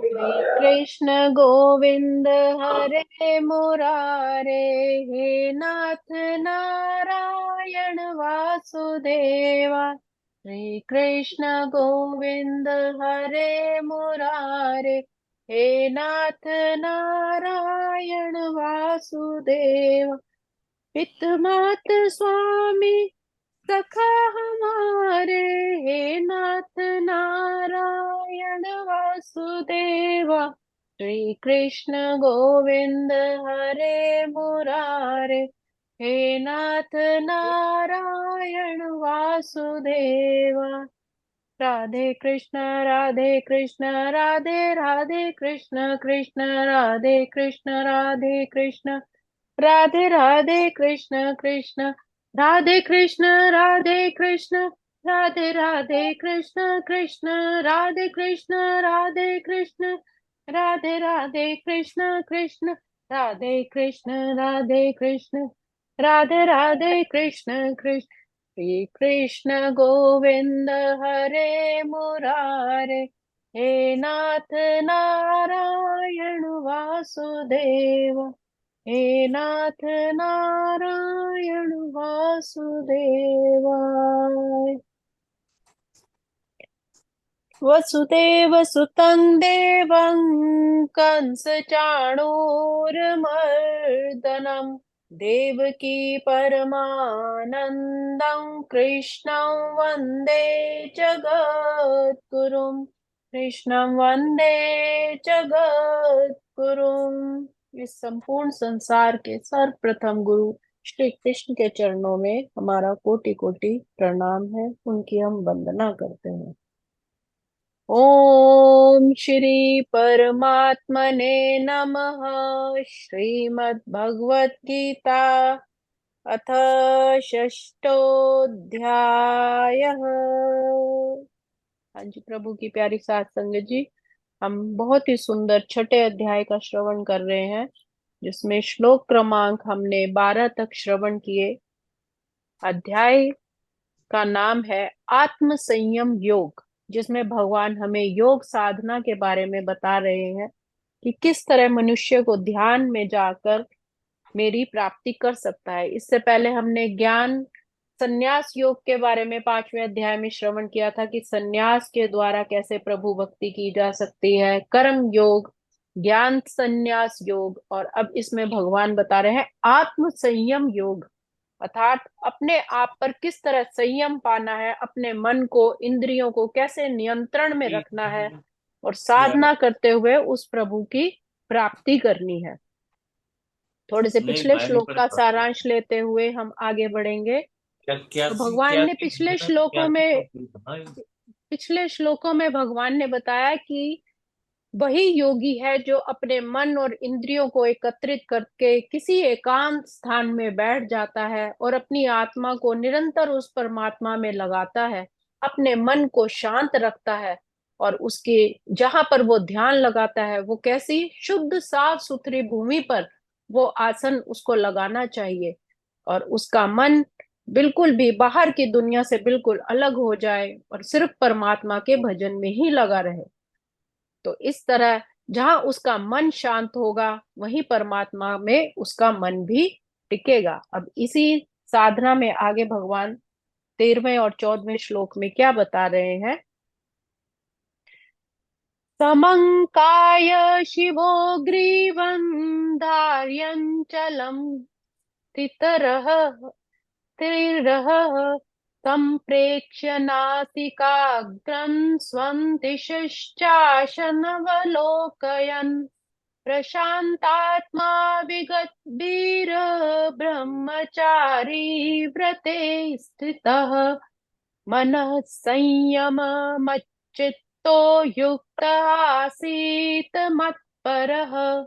श्री कृष्ण गोविंद हरे मुरारे, हे नाथ नारायण वासुदेवा। श्री कृष्ण गोविंद हरे मुरारे, हे नाथ नारायण वासुदेवा। पित मात स्वामी सखा हमारे, हे नाथ नारायण वासुदेवा। श्री कृष्ण गोविंद हरे मुरारे, हे नाथ नारायण वासुदेवा। राधे कृष्ण राधे कृष्ण राधे राधे कृष्ण कृष्ण राधे कृष्ण राधे कृष्ण राधे राधे कृष्ण कृष्ण राधे कृष्ण राधे कृष्ण राधे राधे कृष्ण कृष्ण राधे कृष्ण राधे कृष्ण राधे राधे कृष्ण कृष्ण राधे कृष्ण राधे कृष्ण राधे राधे कृष्ण कृष्ण। श्री कृष्ण गोविंद हरे मुरारे, हे नाथ नारायण वासुदेव, हे नाथ नारायण वासुदेवाय। वसुदेव सुतं देवं कंस चाणूरमर्दनं, देवकी परमानन्दं कृष्णं वन्दे जगद्गुरुं, कृष्णं वन्दे जगद्गुरुं। इस संपूर्ण संसार के सर्वप्रथम गुरु श्री कृष्ण के चरणों में हमारा कोटि कोटि प्रणाम है, उनकी हम वंदना करते हैं। ओम श्री परमात्मने नमः। श्रीमद् भगवत गीता अथ षष्ठोऽध्यायः। हाँ जी, प्रभु की प्यारी साथ संगत जी, हम बहुत ही सुंदर छठे अध्याय का श्रवण कर रहे हैं, जिसमें श्लोक क्रमांक हमने 12 तक श्रवण किए। अध्याय का नाम है आत्म संयम योग, जिसमें भगवान हमें योग साधना के बारे में बता रहे हैं कि किस तरह मनुष्य को ध्यान में जाकर मेरी प्राप्ति कर सकता है। इससे पहले हमने ज्ञान संन्यास योग के बारे में 5वें अध्याय में श्रवण किया था कि संन्यास के द्वारा कैसे प्रभु भक्ति की जा सकती है, कर्म योग, ज्ञान संन्यास योग, और अब इसमें भगवान बता रहे हैं आत्म संयम योग, अर्थात अपने आप पर किस तरह संयम पाना है, अपने मन को इंद्रियों को कैसे नियंत्रण में रखना है और साधना करते हुए उस प्रभु की प्राप्ति करनी है। थोड़े से नहीं पिछले भाई मुझ श्लोक पर का पड़ता है। सारांश लेते हुए हम आगे बढ़ेंगे। क्या तो क्या भगवान ने पिछले क्या श्लोकों में हाँ, पिछले श्लोकों में भगवान ने बताया कि वही योगी है जो अपने मन और इंद्रियों को एकत्रित करके किसी एकांत स्थान में बैठ जाता है और अपनी आत्मा को निरंतर उस परमात्मा में लगाता है, अपने मन को शांत रखता है, और उसके जहां पर वो ध्यान लगाता है वो कैसी शुद्ध साफ सुथरी भूमि पर वो आसन उसको लगाना चाहिए, और उसका मन बिल्कुल भी बाहर की दुनिया से बिल्कुल अलग हो जाए और सिर्फ परमात्मा के भजन में ही लगा रहे। तो इस तरह जहां उसका मन शांत होगा वहीं परमात्मा में उसका मन भी टिकेगा। अब इसी साधना में आगे भगवान 13वें और 14वें श्लोक में क्या बता रहे हैं। समंकाय शिवो ग्रीवं धार्यञ्चलं स्थिरः स्थिरः, संप्रेक्ष्य नासिकाग्रं स्वं दिशश्चाशनवलोकयन्, प्रशान्तात्मा विगतवीर ब्रह्मचारी व्रते स्थितः, मनः संयममच्चित्तो युक्त आसीत् मत्परः,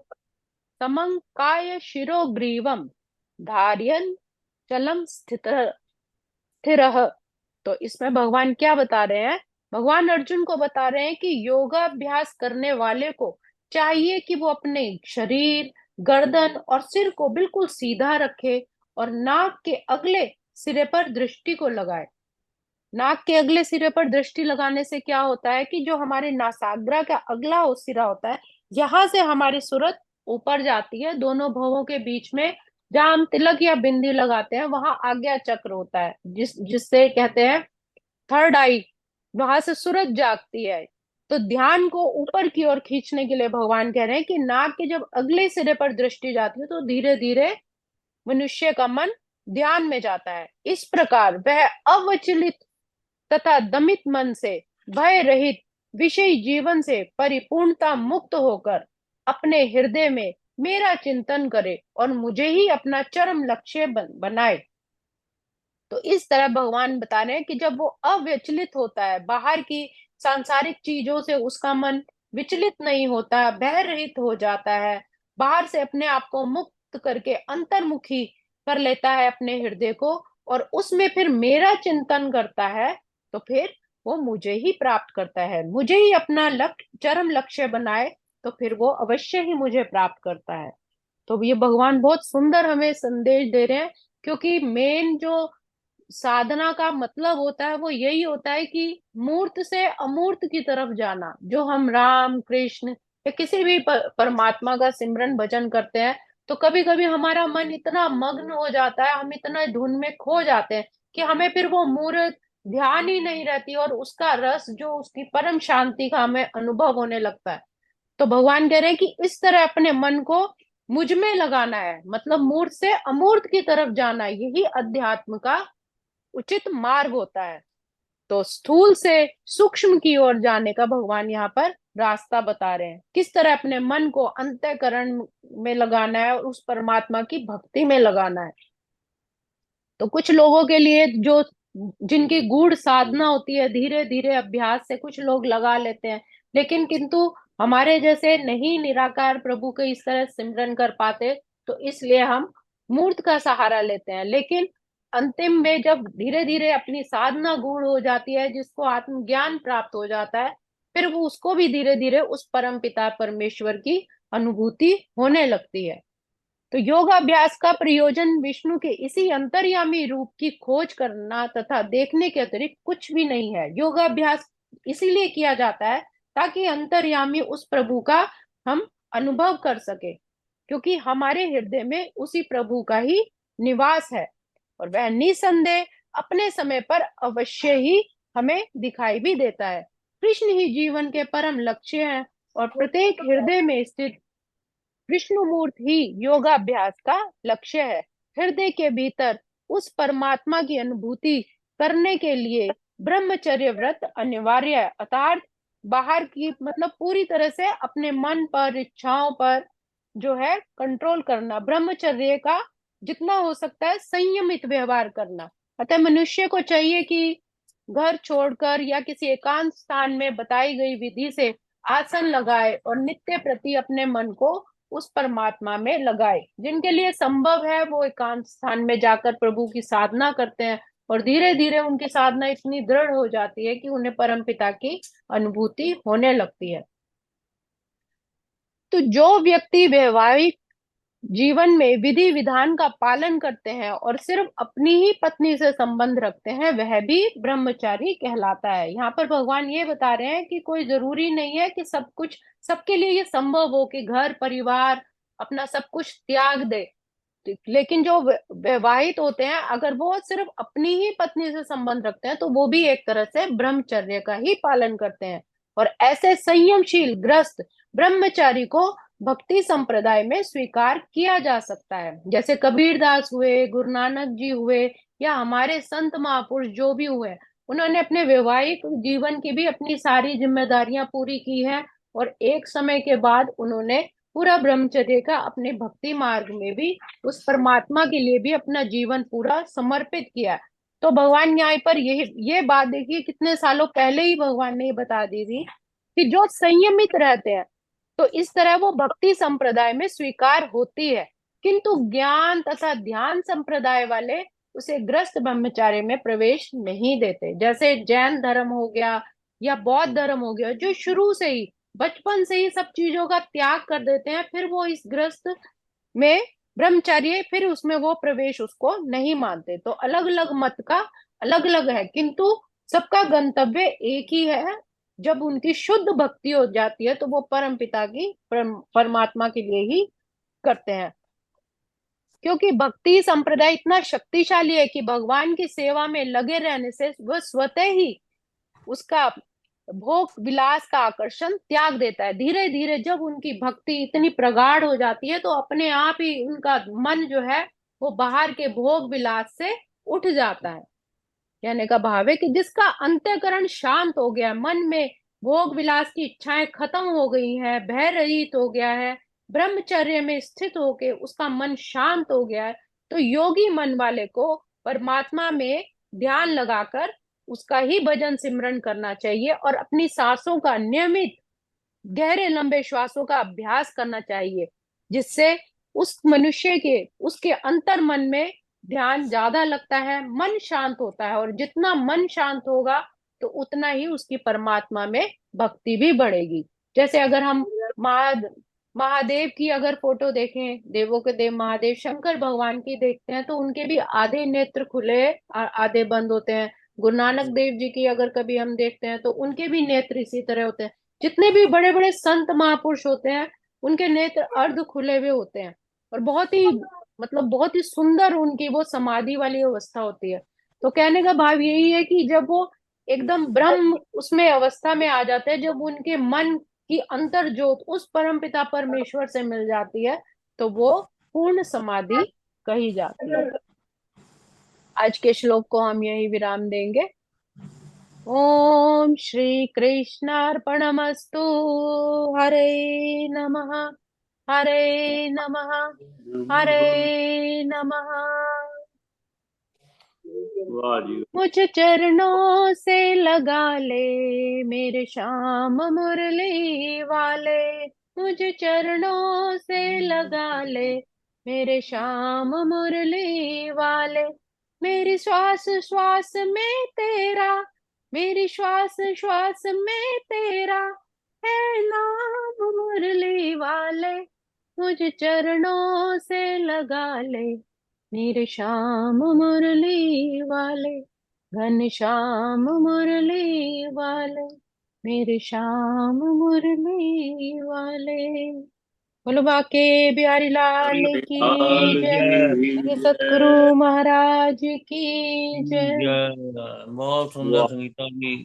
समं काय शिरो ग्रीवम धार्यन् चलम स्थिरः। तो इसमें भगवान क्या बता रहे हैं, भगवान अर्जुन को बता रहे हैं कि योगाभ्यास करने वाले को चाहिए कि वो अपने शरीर, गर्दन और सिर को बिल्कुल सीधा रखे और नाक के अगले सिरे पर दृष्टि को लगाए। नाक के अगले सिरे पर दृष्टि लगाने से क्या होता है कि जो हमारे नासाग्रा का अगला सिरा होता है, यहाँ से हमारी सूरत ऊपर जाती है, दोनों भवों के बीच में जहाँ हम तिलक या बिंदी लगाते हैं वहां आज्ञा चक्र होता है, जिससे कहते हैं थर्ड आई, वहां से सूरज जागती है। तो ध्यान को ऊपर की ओर खींचने के लिए भगवान कह रहे हैं कि नाक के जब अगले सिरे पर दृष्टि जाती है तो धीरे धीरे मनुष्य का मन ध्यान में जाता है। इस प्रकार वह अविचलित तथा दमित मन से, भय रहित विषय जीवन से परिपूर्णता मुक्त होकर अपने हृदय में मेरा चिंतन करे और मुझे ही अपना चरम लक्ष्य बनाए। तो इस तरह भगवान बता रहे हैं कि जब वो अविचलित होता है, बाहर की सांसारिक चीजों से उसका मन विचलित नहीं होता, भय रहित हो जाता है, बाहर से अपने आप को मुक्त करके अंतर्मुखी कर लेता है अपने हृदय को, और उसमें फिर मेरा चिंतन करता है, तो फिर वो मुझे ही प्राप्त करता है, मुझे ही अपना लक्ष्य चरम लक्ष्य बनाए, तो फिर वो अवश्य ही मुझे प्राप्त करता है। तो ये भगवान बहुत सुंदर हमें संदेश दे रहे हैं, क्योंकि मेन जो साधना का मतलब होता है वो यही होता है कि मूर्त से अमूर्त की तरफ जाना। जो हम राम कृष्ण या किसी भी परमात्मा का सिमरन भजन करते हैं, तो कभी कभी हमारा मन इतना मग्न हो जाता है, हम इतना धुन में खो जाते हैं कि हमें फिर वो मूर्त ध्यान ही नहीं रहती, और उसका रस जो उसकी परम शांति का हमें अनुभव होने लगता है। तो भगवान कह रहे हैं कि इस तरह अपने मन को मुझ में लगाना है, मतलब मूर्त से अमूर्त की तरफ जाना है, यही अध्यात्म का उचित मार्ग होता है। तो स्थूल से सूक्ष्म की ओर जाने का भगवान यहाँ पर रास्ता बता रहे हैं, किस तरह अपने मन को अंतःकरण में लगाना है और उस परमात्मा की भक्ति में लगाना है। तो कुछ लोगों के लिए जो जिनकी गूढ़ साधना होती है, धीरे धीरे अभ्यास से कुछ लोग लगा लेते हैं, लेकिन किंतु हमारे जैसे नहीं निराकार प्रभु के इस तरह सिमरन कर पाते, तो इसलिए हम मूर्त का सहारा लेते हैं। लेकिन अंतिम में जब धीरे धीरे अपनी साधना गूढ़ हो जाती है, जिसको आत्मज्ञान प्राप्त हो जाता है, फिर वो उसको भी धीरे धीरे उस परम पिता परमेश्वर की अनुभूति होने लगती है। तो योगाभ्यास का प्रयोजन विष्णु के इसी अंतर्यामी रूप की खोज करना तथा देखने के अतिरिक्त कुछ भी नहीं है। योगाभ्यास इसीलिए किया जाता है ताकि अंतर्यामी उस प्रभु का हम अनुभव कर सके, क्योंकि हमारे हृदय में उसी प्रभु का ही निवास है, और वह निसंदेह अपने समय पर अवश्य ही हमें दिखाई भी देता है। कृष्ण ही जीवन के परम लक्ष्य हैं, और प्रत्येक हृदय में स्थित विष्णुमूर्त ही योगाभ्यास का लक्ष्य है। हृदय के भीतर उस परमात्मा की अनुभूति करने के लिए ब्रह्मचर्य व्रत अनिवार्य है, अर्थात बाहर की मतलब पूरी तरह से अपने मन पर, इच्छाओं पर जो है कंट्रोल करना, ब्रह्मचर्य का जितना हो सकता है संयमित व्यवहार करना। अतः मनुष्य को चाहिए कि घर छोड़कर या किसी एकांत स्थान में बताई गई विधि से आसन लगाए और नित्य प्रति अपने मन को उस परमात्मा में लगाए। जिनके लिए संभव है वो एकांत स्थान में जाकर प्रभु की साधना करते हैं, और धीरे धीरे उनकी साधना इतनी दृढ़ हो जाती है कि उन्हें परम पिता की अनुभूति होने लगती है। तो जो व्यक्ति वैवाहिक जीवन में विधि विधान का पालन करते हैं और सिर्फ अपनी ही पत्नी से संबंध रखते हैं, वह भी ब्रह्मचारी कहलाता है। यहाँ पर भगवान ये बता रहे हैं कि कोई जरूरी नहीं है कि सब कुछ सबके लिए ये संभव हो कि घर परिवार अपना सब कुछ त्याग दे। लेकिन जो वैवाहित होते हैं, अगर वो सिर्फ अपनी ही पत्नी से संबंध रखते हैं, तो वो भी एक तरह से ब्रह्मचर्य का ही पालन करते हैं। और ऐसे संयमशील ग्रस्त ब्रह्मचारी को भक्ति संप्रदाय में स्वीकार किया जा सकता है। जैसे कबीरदास हुए, गुरु नानक जी हुए, या हमारे संत महापुरुष जो भी हुए, उन्होंने अपने वैवाहिक जीवन की भी अपनी सारी जिम्मेदारियां पूरी की है, और एक समय के बाद उन्होंने पूरा ब्रह्मचर्य का अपने भक्ति मार्ग में भी उस परमात्मा के लिए भी अपना जीवन पूरा समर्पित किया। तो भगवान यहाँ पर ये बात देखिए, कितने सालों पहले ही भगवान ने ये बता दी थी कि जो संयमित रहते हैं, तो इस तरह वो भक्ति संप्रदाय में स्वीकार होती है। किंतु ज्ञान तथा ध्यान संप्रदाय वाले उसे ग्रस्त ब्रह्मचार्य में प्रवेश नहीं देते। जैसे जैन धर्म हो गया या बौद्ध धर्म हो गया, जो शुरू से ही बचपन से ही सब चीजों का त्याग कर देते हैं, फिर वो इस ग्रस्त में ब्रह्मचार्य, फिर उसमें वो प्रवेश उसको नहीं मानते। तो अलग अलग मत का अलग अलग है, किंतु सबका गंतव्य एक ही है। जब उनकी शुद्ध भक्ति हो जाती है तो वो परम पिता की परमात्मा के लिए ही करते हैं। क्योंकि भक्ति संप्रदाय इतना शक्तिशाली है कि भगवान की सेवा में लगे रहने से वह स्वतः ही उसका भोग विलास का आकर्षण त्याग देता है। धीरे धीरे जब उनकी भक्ति इतनी प्रगाढ़ हो जाती है तो अपने आप ही उनका मन जो है वो बाहर के भोग विलास से उठ जाता है। कहने का भाव है कि जिसका अंतःकरण शांत हो गया, मन में भोग विलास की इच्छाएं खत्म हो गई हैं, भय रहित हो गया है, ब्रह्मचर्य में स्थित होके उसका मन शांत हो गया है, तो योगी मन वाले को परमात्मा में ध्यान लगाकर उसका ही भजन सिमरन करना चाहिए और अपनी सांसों का नियमित गहरे लंबे श्वासों का अभ्यास करना चाहिए, जिससे उस मनुष्य के उसके अंतर मन में ध्यान ज्यादा लगता है, मन शांत होता है, और जितना मन शांत होगा तो उतना ही उसकी परमात्मा में भक्ति भी बढ़ेगी। जैसे अगर हम महा महादेव की अगर फोटो देखें, देवों के देव महादेव शंकर भगवान की देखते हैं तो उनके भी आधे नेत्र खुले आधे बंद होते हैं। गुरु नानक देव जी की अगर कभी हम देखते हैं तो उनके भी नेत्र इसी तरह होते हैं। जितने भी बड़े बड़े संत महापुरुष होते हैं उनके नेत्र अर्ध खुले हुए होते हैं, और बहुत ही मतलब बहुत ही सुंदर उनकी वो समाधि वाली अवस्था होती है। तो कहने का भाव यही है कि जब वो एकदम ब्रह्म उसमें अवस्था में आ जाते हैं, जब उनके मन की अंतर ज्योत उस परम पिता परमेश्वर से मिल जाती है तो वो पूर्ण समाधि कही जाती है। आज के श्लोक को हम यही विराम देंगे। ओम श्री कृष्णार्पणमस्तु। हरे नमः। हरे नमः। हरे नमः। वाह जी। मुझ चरणों से लगा ले मेरे श्याम मुरली वाले। मुझ चरणों से लगा ले मेरे श्याम मुरली वाले। मेरी श्वास श्वास में तेरा, मेरी श्वास श्वास में तेरा है नाम मुरली वाले। मुझ चरणों से लगा ले मेरे श्याम मुरली वाले। घन श्याम मुरली वाले, मेरे श्याम मुरली वाले। बोलो बाके बिहारी लाल की लाल जय। की मेरे जय। सतगुरु महाराज की जय। जय। बहुत सुंदर वाह संगीता जी।